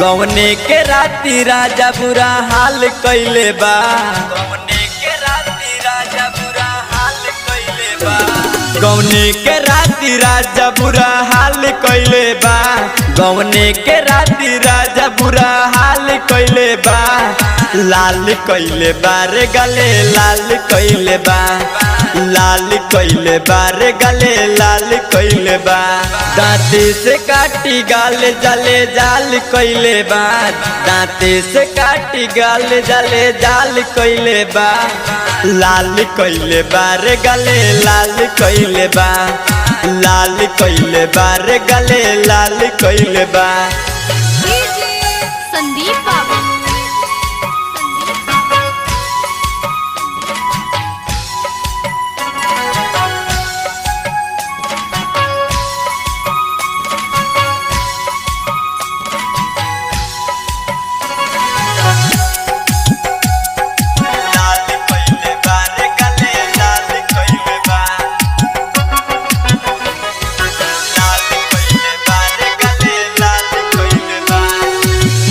गौने के राती राजा बुरा हाल कइले बा। गौने के राती राजा बुरा हाल कइले बा। गौने के राती राजा बुरा हाल कइले बा। गौने के राती राजा बुरा हाल कइले बा। लाल कइले बा रे गले लाल कइले बा। लाल कइले बा रे गले लाल कइले बा। दांते से काटी गाल जले जाल कइले बा। दांते से काटी गाल जले जाल कइले बा। लाल कइले बा रे गले लाल कइले बा। लाल कइले बा रे गले लाल कइले बा। संदीप बाबू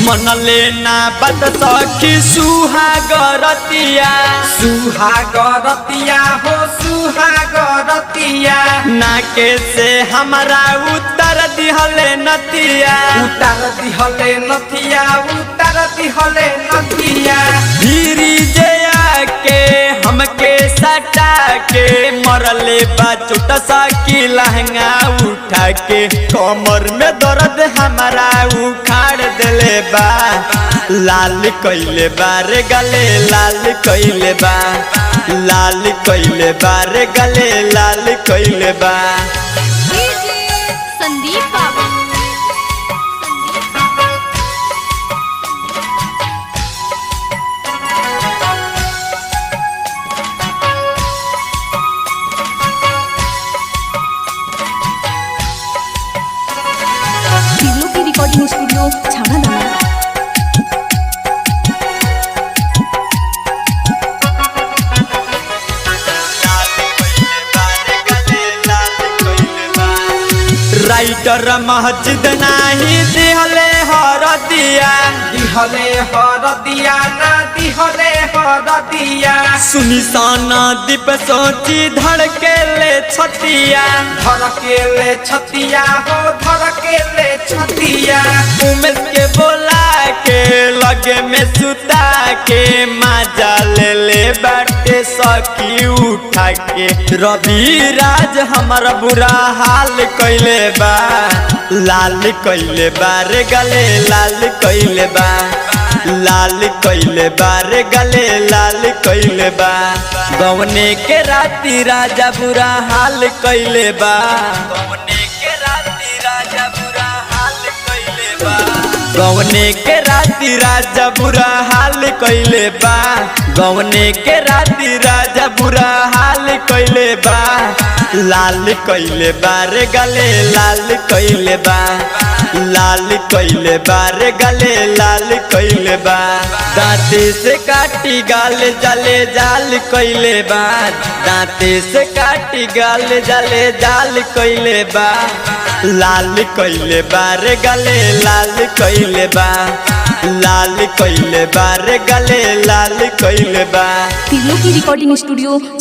मनले ना बत सखी सुहागरतिया। सुहागरतिया हो सुहागरतिया। नाके से हमारा उतर दिहले नतिया। उतर दिहले नथिया उतर दिहले नथिया। धीरी जे आके हमके सटा के मरले बा चोटा सा की लहंगा उठा के। कमर में दर्द हमारा उखाड़ देले बा। लाल कइले बा रे गले लाल कइले बा। लाल कइले बा रे गले लाल कइले बा। संदीप बाबू की रिकॉर्डिंग स्टूडियो छाना दाना। राइटर महजिद नाही दिहले हरदिया। दिहले हरदिया ना दिहले हरदिया। सुनी साना दीप सोची धड़के ले छतिया। धड़केले छतिया हो धड़केले छतिया। उमेश के बोला के लगे में सुता के मजा ले बाटे सखी उठा के। रवि राज हमारा बुरा हाल कइले बा। लाल कइले बा रे गले लाल कइले बा। लाल कइले बा रे गले लाल कइले बा। गौने के राती राजा बुरा हाल कइले बा। गौने के राती राजा बुरा हाल कइले बा। गौने के राती राजा बुरा हाल कइले बा। गौने के राती राजा बुरा हाल कइले बा। लाल कइले बा रे गले लाल कइले बा। लाल कइले बा रे गले लाल कइले बा। दांते से काटी गाल जले जाल कइले बा। दांते से काटी गाल जले जाल कइले बा। लाल कइले बा रे गले लाल कइले बा। लाल कइले बा रे गले लाल कइले बा। की रिकॉर्डिंग स्टूडियो